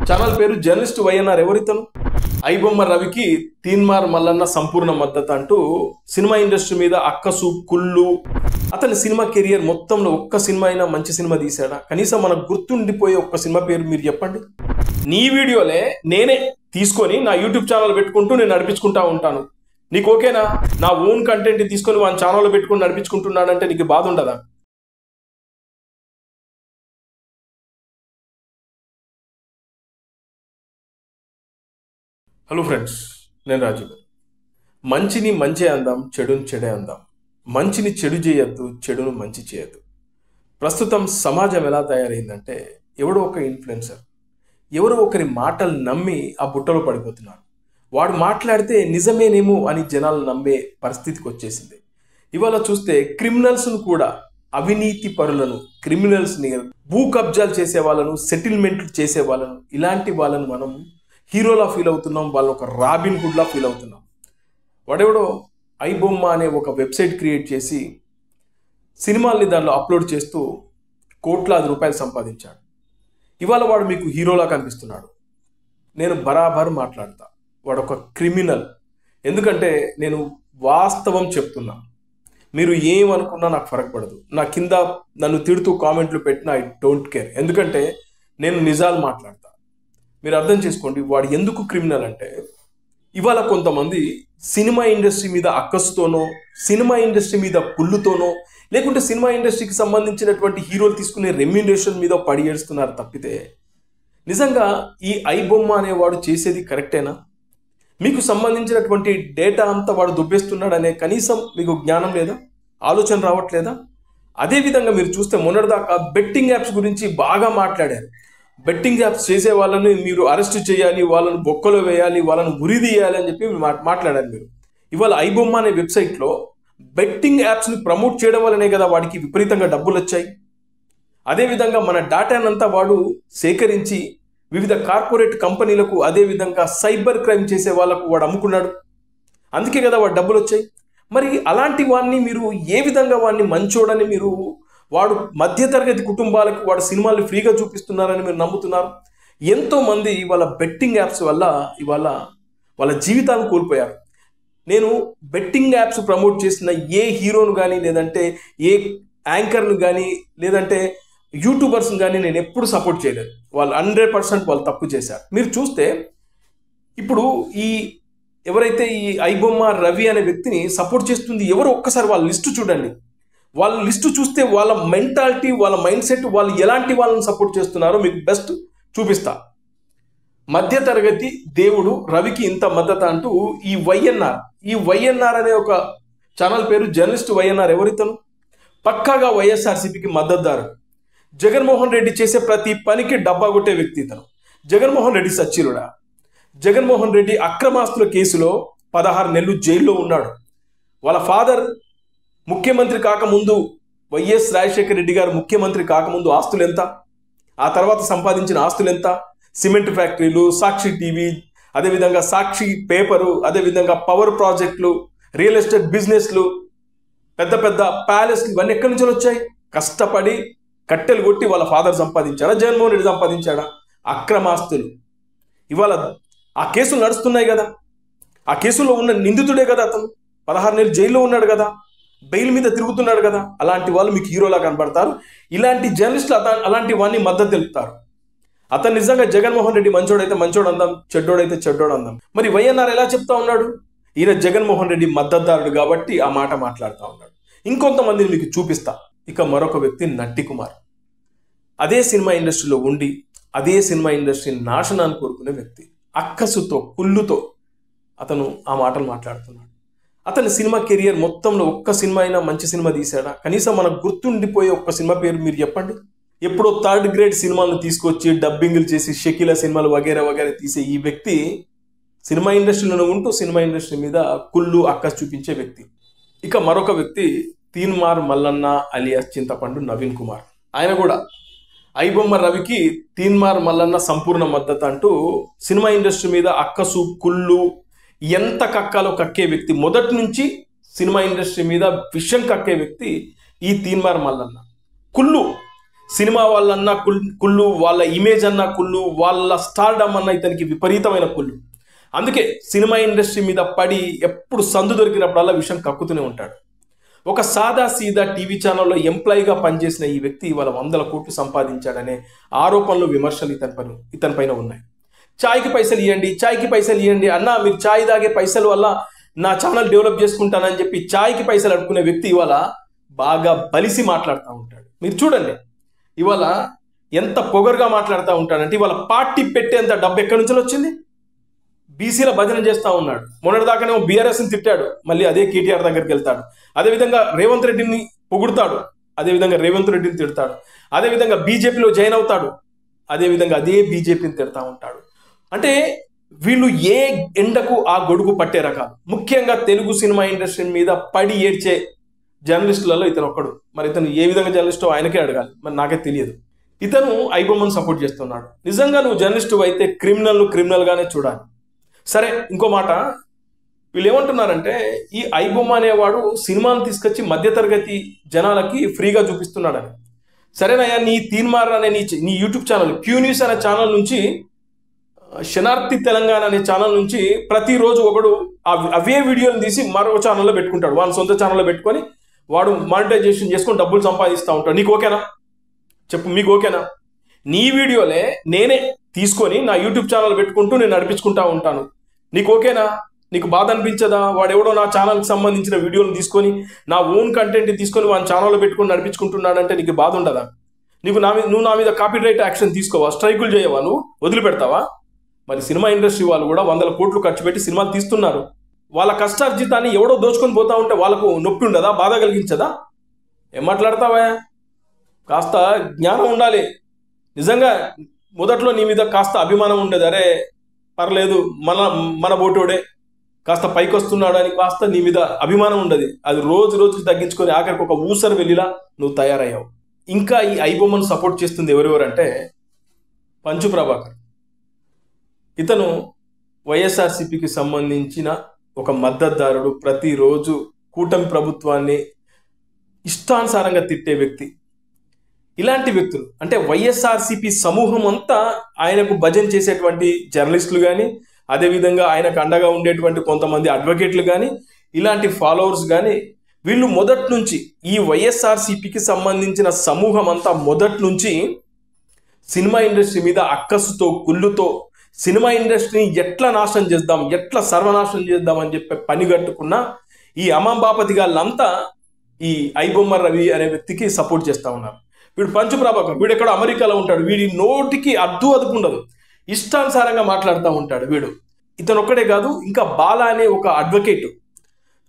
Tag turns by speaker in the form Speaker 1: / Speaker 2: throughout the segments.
Speaker 1: Channel పేరు journalist YNR. ఎవరితను? IBomma రవికి తీన్మార్ మల్లన్న సంపూర్ణ మద్దతు అంటూ సినిమా ఇండస్ట్రీ మీద అక్కసు కుళ్ళు. అతని సినిమా కెరియర్ మొత్తంలో ఒక్క సినిమా అయినా మంచి సినిమా తీశాడా? కనీసం మనకు గుర్తుండిపోయే ఒక్క సినిమా పేరు మీరు చెప్పండి. నీ వీడియోలే నేనే తీసుకొని నా యూట్యూబ్ ఛానల్ పెట్టుకుంటూ నేను నడిపించుకుంటా ఉంటాను. నీకు ఓకేనా? నా ఓన్ కంటెంట్ తీసుకొని వాళ్ళ ఛానల్లో పెట్టుకుని నడిపించుకుంటున్నాడంటే నీకు బాధ ఉండదా? హలో ఫ్రెండ్స్, నేను రాజు. మంచిని మంచే అందాం, చెడుని చెడే అందాం. మంచిని చెడు చేయొద్దు, చెడును మంచి చేయొద్దు. ప్రస్తుతం సమాజం ఎలా తయారైందంటే, ఎవడో ఒక ఇన్ఫ్లుయెన్సర్ ఎవరో ఒకరి మాటలు నమ్మి ఆ బుట్టలో పడిపోతున్నారు. వాడు మాట్లాడితే నిజమేనేమో అని జనాలు నమ్మే పరిస్థితికి వచ్చేసింది. ఇవాళ చూస్తే క్రిమినల్స్ను కూడా, అవినీతి పరులను, క్రిమినల్స్ని, భూ కబ్జాలు చేసే వాళ్ళను, సెటిల్మెంట్లు చేసే వాళ్ళను, ఇలాంటి వాళ్ళను మనం హీరోలా ఫీల్ అవుతున్నాం. వాళ్ళు ఒక రాబిన్ హుడ్లా ఫీల్ అవుతున్నాం. వాడెవడో ఐబొమ్మ అనే ఒక వెబ్సైట్ క్రియేట్ చేసి సినిమాల్ని దానిలో అప్లోడ్ చేస్తూ కోట్లాది రూపాయలు సంపాదించాడు. ఇవాళ వాడు మీకు హీరోలా కనిపిస్తున్నాడు. నేను బరాబర్ మాట్లాడతా, వాడు ఒక క్రిమినల్. ఎందుకంటే నేను వాస్తవం చెప్తున్నా. మీరు ఏమనుకున్నా నాకు ఫరక్ పడదు. నా కింద నన్ను తిడుతూ కామెంట్లు పెట్టినా ఐ డోంట్ కేర్. ఎందుకంటే నేను నిజాలు మాట్లాడతా. మీరు అర్థం చేసుకోండి, వాడు ఎందుకు క్రిమినల్ అంటే, ఇవాళ కొంతమంది సినిమా ఇండస్ట్రీ మీద అక్కసుతోనో, సినిమా ఇండస్ట్రీ మీద కుళ్ళుతోనో, లేకుంటే సినిమా ఇండస్ట్రీకి సంబంధించినటువంటి హీరోలు తీసుకునే రెమ్యునరేషన్ మీద పడి ఏడుస్తున్నారు తప్పితే, నిజంగా ఈ ఐబొమ్మ అనేవాడు చేసేది కరెక్టేనా? మీకు సంబంధించినటువంటి డేటా అంతా వాడు దుబ్బేస్తున్నాడు అనే కనీసం మీకు జ్ఞానం లేదా? ఆలోచన రావట్లేదా? అదేవిధంగా మీరు చూస్తే మొన్నటిదాకా బెట్టింగ్ యాప్స్ గురించి బాగా మాట్లాడారు. బెట్టింగ్ యాప్స్ చేసే వాళ్ళని మీరు అరెస్ట్ చేయాలి, వాళ్ళను బొక్కలో వేయాలి, వాళ్ళను ఉరిదీయాలి అని చెప్పి మాట్లాడారు మీరు. ఇవాళ ఐబొమ్మ అనే వెబ్సైట్లో బెట్టింగ్ యాప్స్ని ప్రమోట్ చేయడం వల్లనే కదా వాడికి విపరీతంగా డబ్బులు వచ్చాయి. అదేవిధంగా మన డాటానంతా వాడు సేకరించి వివిధ కార్పొరేట్ కంపెనీలకు, అదేవిధంగా సైబర్ క్రైమ్ చేసే వాళ్ళకు వాడు అమ్ముకున్నాడు. అందుకే కదా వాడు డబ్బులు వచ్చాయి. మరి అలాంటి వాడిని మీరు ఏ విధంగా వాడిని మంచోడని మీరు, వాడు మధ్యతరగతి కుటుంబాలకు వాడు సినిమాలు ఫ్రీగా చూపిస్తున్నారని మీరు నమ్ముతున్నారు? ఎంతోమంది ఇవాళ బెట్టింగ్ యాప్స్ వల్ల ఇవాళ వాళ్ళ జీవితాలను కోల్పోయారు. నేను బెట్టింగ్ యాప్స్ ప్రమోట్ చేసిన ఏ హీరోను కానీ, లేదంటే ఏ యాంకర్ను కానీ, లేదంటే యూట్యూబర్స్ని కానీ నేను ఎప్పుడు సపోర్ట్ చేయలేదు. వాళ్ళు 100% వాళ్ళు తప్పు చేశారు. మీరు చూస్తే ఇప్పుడు ఈ ఎవరైతే ఈ ఐబొమ్మ రవి అనే వ్యక్తిని సపోర్ట్ చేస్తుంది ఎవరు, ఒక్కసారి వాళ్ళ లిస్టు చూడండి. వాళ్ళ లిస్టు చూస్తే వాళ్ళ మెంటాలిటీ, వాళ్ళ మైండ్ సెట్, వాళ్ళు ఎలాంటి వాళ్ళని సపోర్ట్ చేస్తున్నారో మీకు బెస్ట్ చూపిస్తా. మధ్యతరగతి దేవుడు రవికి ఇంత మద్దతు అంటూ ఈ వైఎన్ఆర్ అనే ఒక ఛానల్ పేరు జర్నలిస్ట్ వైఎన్ఆర్. ఎవరితను? పక్కాగా వైఎస్ఆర్సీపీకి మద్దతుదారు. జగన్మోహన్ రెడ్డి చేసే ప్రతి పనికి డబ్బా కొట్టే వ్యక్తి ఇతను. జగన్మోహన్ రెడ్డి సచ్చిరుడా? జగన్మోహన్ రెడ్డి అక్రమాస్తుల కేసులో 16 నెలలు జైల్లో ఉన్నాడు. వాళ్ళ ఫాదర్ ముఖ్యమంత్రి కాకముందు, వైఎస్ రాజశేఖర రెడ్డి గారు ముఖ్యమంత్రి కాకముందు ఆస్తులు ఎంత, ఆ తర్వాత సంపాదించిన ఆస్తులు ఎంత? సిమెంట్ ఫ్యాక్టరీలు, సాక్షి టీవీ, అదేవిధంగా సాక్షి పేపరు, అదేవిధంగా పవర్ ప్రాజెక్టులు, రియల్ ఎస్టేట్ బిజినెస్లు, పెద్ద పెద్ద ప్యాలెస్లు, ఇవన్నీ ఎక్కడి నుంచి వచ్చాయి? కష్టపడి కట్టెలు కొట్టి వాళ్ళ ఫాదర్ సంపాదించాడా? జగన్మోహన్ రెడ్డి సంపాదించాడా? అక్రమాస్తులు. ఇవాళ ఆ కేసులు నడుస్తున్నాయి కదా, ఆ కేసులో ఉన్న నిందితుడే కదా అతను. 16 నెలలు జైల్లో ఉన్నాడు కదా, బెయిల్ మీద తిరుగుతున్నాడు కదా. అలాంటి వాళ్ళు మీకు హీరోలా కనబడతారు. ఇలాంటి జర్నలిస్టులు అలాంటి వాడిని మద్దతు తెలుపుతారు. అతను నిజంగా జగన్మోహన్ రెడ్డి మంచోడైతే మంచోడు అందాం, చెడ్డోడైతే చెడ్డోడు అందాం. మరి వైఎన్ఆర్ ఎలా చెప్తా ఉన్నాడు? ఈయన జగన్మోహన్ రెడ్డి మద్దతుదారుడు కాబట్టి ఆ మాట మాట్లాడుతూ ఉన్నాడు. ఇంకొంతమందిని మీకు చూపిస్తా. ఇక మరొక వ్యక్తి నట్టి కుమార్. అదే సినిమా ఇండస్ట్రీలో ఉండి అదే సినిమా ఇండస్ట్రీ నాశనాన్ని కోరుకునే వ్యక్తి. అక్కసుతో, కుళ్ళుతో అతను ఆ మాటలు మాట్లాడుతున్నాడు. అతని సినిమా కెరియర్ మొత్తంలో ఒక్క సినిమా అయినా మంచి సినిమా తీశాడా? కనీసం మనకు గుర్తుండిపోయే ఒక్క సినిమా పేరు మీరు చెప్పండి. ఎప్పుడో 3rd గ్రేడ్ సినిమాలను తీసుకొచ్చి డబ్బింగ్లు చేసి షకీల సినిమాలు వగేరా వగేరా తీసే ఈ వ్యక్తి సినిమా ఇండస్ట్రీలో ఉంటూ సినిమా ఇండస్ట్రీ మీద కుళ్ళు, అక్కసు చూపించే వ్యక్తి. ఇక మరొక వ్యక్తి తీన్మార్ మల్లన్న అలియాస్ చింతపండు నవీన్ కుమార్. ఆయన కూడా ఐబొమ్మ రవికి తీన్మార్ మల్లన్న సంపూర్ణ మద్దతు అంటూ సినిమా ఇండస్ట్రీ మీద అక్కసు, కుళ్ళు ఎంత కక్కాలో కక్కే వ్యక్తి. మొదటి నుంచి సినిమా ఇండస్ట్రీ మీద విషం కక్కే వ్యక్తి ఈ తీన్మార్ మల్లన్న. కుళ్ళు సినిమా వాళ్ళన్నా కుళ్ళు, వాళ్ళ ఇమేజ్ అన్నా కుళ్ళు, వాళ్ళ స్టార్డమ్ అన్న ఇతనికి విపరీతమైన కుళ్ళు. అందుకే సినిమా ఇండస్ట్రీ మీద పడి ఎప్పుడు సందు దొరికినప్పుడల్లా విషయం కక్కుతూనే ఉంటాడు. ఒక సాదా సీదా టీవీ ఛానల్లో ఎంప్లాయీగా పనిచేసిన ఈ వ్యక్తి ఇవాళ 100 కోట్లు సంపాదించాడనే ఆరోపణలు, విమర్శలు ఇతని పైన ఉన్నాయి. ఛాయ్కి పైసలు ఇవ్వండి, ఛాయ్కి పైసలు ఇవ్వండి అన్నా, మీరు ఛాయ్ తాగే పైసల వల్ల నా ఛానల్ డెవలప్ చేసుకుంటానని చెప్పి ఛాయ్కి పైసలు అడుక్కునే వ్యక్తి ఇవాళ బాగా బలిసి మాట్లాడుతూ ఉంటాడు. మీరు చూడండి ఇవాళ ఎంత పొగరుగా మాట్లాడుతూ ఉంటాడంటే, ఇవాళ పార్టీ పెట్టేంత డబ్బు ఎక్కడి నుంచి వచ్చింది? బీసీల భజన చేస్తూ ఉన్నాడు. మొన్నటిదాకానేమో బీఆర్ఎస్ని తిట్టాడు, మళ్ళీ అదే కేటీఆర్ దగ్గరికి వెళ్తాడు. అదేవిధంగా రేవంత్ రెడ్డిని పొగుడుతాడు, అదేవిధంగా రేవంత్ రెడ్డిని తిడతాడు. అదేవిధంగా బీజేపీలో జాయిన్ అవుతాడు, అదేవిధంగా అదే బీజేపీని తిడతా ఉంటాడు. అంటే వీళ్ళు ఏ ఎండకు ఆ గొడుగు పట్టే రకాలు. ముఖ్యంగా తెలుగు సినిమా ఇండస్ట్రీ మీద పడి ఏడ్చే జర్నలిస్టులలో ఇతను ఒక్కడు. మరి ఇతను ఏ విధంగా జర్నలిస్టో ఆయనకే అడగాలి, మరి నాకే తెలియదు. ఇతను ఐబొమ్మను సపోర్ట్ చేస్తున్నాడు. నిజంగా నువ్వు జర్నలిస్టు అయితే క్రిమినల్గానే చూడాలి. సరే, ఇంకో మాట, వీళ్ళు ఏమంటున్నారంటే ఈ ఐబొమ్మ అనేవాడు సినిమాను తీసుకొచ్చి మధ్యతరగతి జనాలకి ఫ్రీగా చూపిస్తున్నాడని. సరేనయ్యా, నీ తీన్మార్ అనే నీ యూట్యూబ్ ఛానల్ క్యూ న్యూస్ అనే ఛానల్ నుంచి, శనార్థి తెలంగాణ అనే ఛానల్ నుంచి ప్రతిరోజు ఒకడు అవే వీడియోలు తీసి మరో ఛానల్లో పెట్టుకుంటాడు. వాళ్ళ సొంత ఛానల్లో పెట్టుకొని వాడు మానిటైజేషన్ చేసుకొని డబ్బులు సంపాదిస్తూ ఉంటాడు. నీకు ఓకేనా? చెప్పు, మీకు ఓకేనా? నీ వీడియోలే నేనే తీసుకొని నా యూట్యూబ్ ఛానల్ పెట్టుకుంటూ నేను నడిపించుకుంటా ఉంటాను. నీకు ఓకేనా? నీకు బాధ అనిపించదా? వాడెవడో నా ఛానల్కి సంబంధించిన వీడియోలు తీసుకొని, నా ఓన్ కంటెంట్ తీసుకొని వాడి ఛానల్లో పెట్టుకొని నడిపించుకుంటున్నాడంటే నీకు బాధ ఉండదా? నువ్వు నా మీద కాపీరైట్ యాక్షన్ తీసుకోవా? స్ట్రైకులు చేయవా? నువ్వు వదిలిపెడతావా? మరి సినిమా ఇండస్ట్రీ వాళ్ళు కూడా 100 కోట్లు ఖర్చు పెట్టి సినిమాలు తీస్తున్నారు. వాళ్ళ కష్టార్జితాన్ని ఎవడో దోచుకొని పోతా ఉంటే వాళ్ళకు నొప్పి ఉండదా? బాధ కలిగించదా? ఏం మాట్లాడతావా? కాస్త జ్ఞానం ఉండాలి. నిజంగా మొదట్లో నీ మీద కాస్త అభిమానం ఉండేది. అరే పర్లేదు, మన బోటోడే కాస్త పైకి వస్తున్నాడు అని కాస్త నీ మీద అభిమానం ఉండదు. అది రోజుకి తగ్గించుకొని ఆఖరికి ఒక ఊసరు వెళ్ళిలా నువ్వు తయారయ్యావు. ఇంకా ఈ ఐబొమ్మను సపోర్ట్ చేస్తుంది ఎవరెవరంటే పంచు ప్రభాకర్. ఇతను వైఎస్ఆర్సీపీకి సంబంధించిన ఒక మద్దతుదారుడు. ప్రతిరోజు కూటమి ప్రభుత్వాన్ని ఇష్టానుసారంగా తిట్టే వ్యక్తి. ఇలాంటి వ్యక్తులు అంటే వైఎస్ఆర్సీపీ సమూహం అంతా ఆయనకు భజన చేసేటువంటి జర్నలిస్టులు కానీ, అదేవిధంగా ఆయనకు అండగా ఉండేటువంటి కొంతమంది అడ్వకేట్లు కానీ, ఇలాంటి ఫాలోవర్స్ కానీ, వీళ్ళు మొదటి నుంచి ఈ వైఎస్ఆర్సీపీకి సంబంధించిన సమూహం అంతా మొదటి నుంచి సినిమా ఇండస్ట్రీ మీద అక్కసుతో, కుళ్ళుతో, సినిమా ఇండస్ట్రీని ఎట్లా నాశనం చేద్దాం, ఎట్లా సర్వనాశనం చేద్దాం అని చెప్పి పనిగట్టుకున్న ఈ అమ్మంబాపతి గాళ్ళంతా ఈ ఐబొమ్మ రవి అనే వ్యక్తికి సపోర్ట్ చేస్తూ ఉన్నారు. వీడు పంచు ప్రభాకర్, వీడు ఎక్కడో అమెరికాలో ఉంటాడు. వీడి నోటికి అదుపు ఉండదు, ఇష్టానుసారంగా మాట్లాడుతూ ఉంటాడు వీడు. ఇతను ఒక్కడే కాదు, ఇంకా బాల అనే ఒక అడ్వకేట్,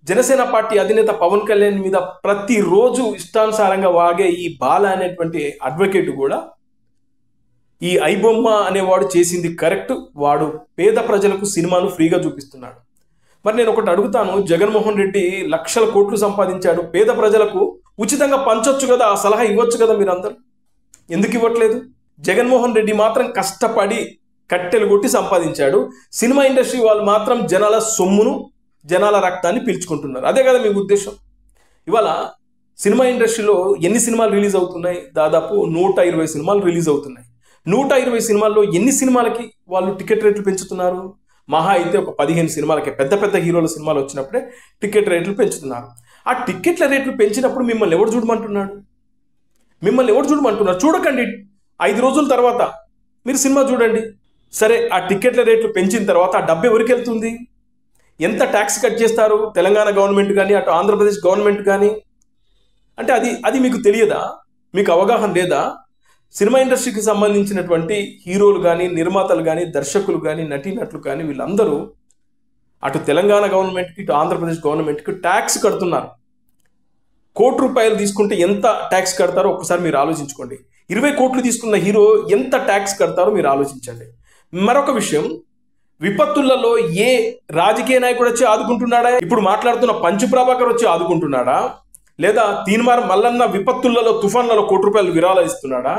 Speaker 1: జనసేన పార్టీ అధినేత పవన్ కళ్యాణ్ మీద ప్రతిరోజు ఇష్టానుసారంగా వాగే ఈ బాల అనేటువంటి అడ్వకేట్ కూడా ఈ ఐబొమ్మ అనేవాడు చేసింది కరెక్ట్, వాడు పేద ప్రజలకు సినిమాను ఫ్రీగా చూపిస్తున్నాడు. మరి నేను ఒకటి అడుగుతాను, జగన్మోహన్ రెడ్డి లక్షల కోట్లు సంపాదించాడు, పేద ప్రజలకు ఉచితంగా పంచొచ్చు కదా, ఆ సలహా ఇవ్వచ్చు కదా, మీరందరూ ఎందుకు ఇవ్వట్లేదు? జగన్మోహన్ రెడ్డి మాత్రం కష్టపడి కట్టెలు కొట్టి సంపాదించాడు. సినిమా ఇండస్ట్రీ వాళ్ళు మాత్రం జనాల సొమ్మును, జనాల రక్తాన్ని పీల్చుకుంటున్నారు. అదే కదా మీ ఉద్దేశం? ఇవాళ సినిమా ఇండస్ట్రీలో ఎన్ని సినిమాలు రిలీజ్ అవుతున్నాయి? దాదాపు 120 సినిమాలు రిలీజ్ అవుతున్నాయి. 120 సినిమాల్లో ఎన్ని సినిమాలకి వాళ్ళు టికెట్ రేట్లు పెంచుతున్నారు? మహా అయితే ఒక 15 సినిమాలకి, పెద్ద పెద్ద హీరోల సినిమాలు వచ్చినప్పుడే టికెట్ రేట్లు పెంచుతున్నారు. ఆ టికెట్ల రేట్లు పెంచినప్పుడు మిమ్మల్ని ఎవరు చూడమంటున్నాడు? చూడకండి, 5 రోజుల తర్వాత మీరు సినిమా చూడండి. సరే, ఆ టికెట్ల రేట్లు పెంచిన తర్వాత ఆ డబ్బు ఎవరికి వెళ్తుంది? ఎంత ట్యాక్స్ కట్ చేస్తారు తెలంగాణ గవర్నమెంట్ కానీ, అటు ఆంధ్రప్రదేశ్ గవర్నమెంట్ కానీ? అంటే అది మీకు తెలియదా? మీకు అవగాహన లేదా? సినిమా ఇండస్ట్రీకి సంబంధించినటువంటి హీరోలు కానీ, నిర్మాతలు కానీ, దర్శకులు కానీ, నటీనటులు కానీ, వీళ్ళందరూ అటు తెలంగాణ గవర్నమెంట్కి, ఇటు ఆంధ్రప్రదేశ్ గవర్నమెంట్కి ట్యాక్స్ కడుతున్నారు. 1 కోటి రూపాయలు తీసుకుంటే ఎంత ట్యాక్స్ కడతారో ఒక్కసారి మీరు ఆలోచించుకోండి. 20 కోట్లు తీసుకున్న హీరో ఎంత ట్యాక్స్ కడతారో మీరు ఆలోచించండి. మరొక విషయం, విపత్తులలో ఏ రాజకీయ నాయకుడు వచ్చి ఆదుకుంటున్నాడా? ఇప్పుడు మాట్లాడుతున్న పంచు ప్రభాకర్ వచ్చి ఆదుకుంటున్నాడా? లేదా తీన్మార్ మల్లన్న విపత్తులలో, తుఫాన్లలో 1 కోటి రూపాయలు విరాళాలు ఇస్తున్నాడా?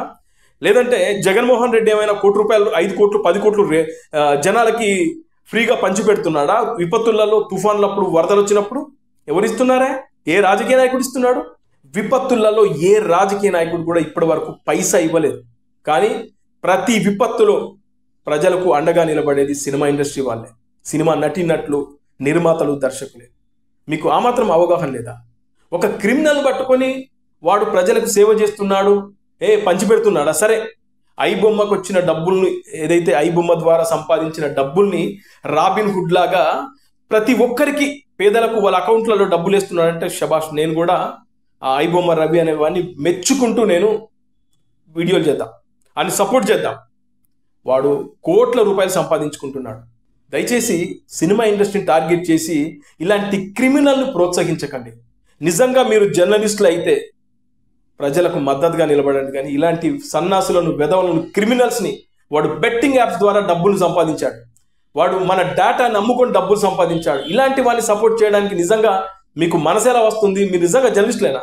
Speaker 1: లేదంటే జగన్మోహన్ రెడ్డి ఏమైనా 1 కోటి రూపాయలు, 5 కోట్లు, 10 కోట్లు జనాలకి ఫ్రీగా పంచి పెడుతున్నాడా? విపత్తులలో, తుఫాన్లప్పుడు, వరదలు వచ్చినప్పుడు ఎవరిస్తున్నారా? ఏ రాజకీయ నాయకుడు ఇస్తున్నాడు? విపత్తులలో ఏ రాజకీయ నాయకుడు కూడా ఇప్పటి వరకు పైసా ఇవ్వలేదు. కానీ ప్రతి విపత్తులో ప్రజలకు అండగా నిలబడేది సినిమా ఇండస్ట్రీ వాళ్ళే, సినిమా నటీనటులు, నిర్మాతలు, దర్శకులే. మీకు ఆ మాత్రం అవగాహన లేదా? ఒక క్రిమినల్ పట్టుకొని వాడు ప్రజలకు సేవ చేస్తున్నాడు, పంచిపెడుతున్నాడా? సరే, ఐబొమ్మకు వచ్చిన డబ్బుల్ని, ఏదైతే ఐబొమ్మ ద్వారా సంపాదించిన డబ్బుల్ని రాబిన్ హుడ్ లాగా ప్రతి ఒక్కరికి, పేదలకు వాళ్ళ అకౌంట్లలో డబ్బులు వేస్తున్నాడంటే శబాష్. నేను కూడా ఆ ఐబొమ్మ రవి అనే వాడిని మెచ్చుకుంటూ నేను వీడియోలు చేద్దాం, అని సపోర్ట్ చేద్దాం. వాడు కోట్ల రూపాయలు సంపాదించుకుంటున్నాడు. దయచేసి సినిమా ఇండస్ట్రీని టార్గెట్ చేసి ఇలాంటి క్రిమినల్ను ప్రోత్సహించకండి. నిజంగా మీరు జర్నలిస్టులు అయితే ప్రజలకు మద్దతుగా నిలబడండి. కానీ ఇలాంటి సన్నాసులను, వెధవలను, క్రిమినల్స్ని, వాడు బెట్టింగ్ యాప్స్ ద్వారా డబ్బులు సంపాదించాడు, వాడు మన డేటా నమ్ముకొని డబ్బులు సంపాదించాడు. ఇలాంటి వాడిని సపోర్ట్ చేయడానికి నిజంగా మీకు మనసు ఎలా వస్తుంది? మీరు నిజంగా జర్నలిస్టులేనా?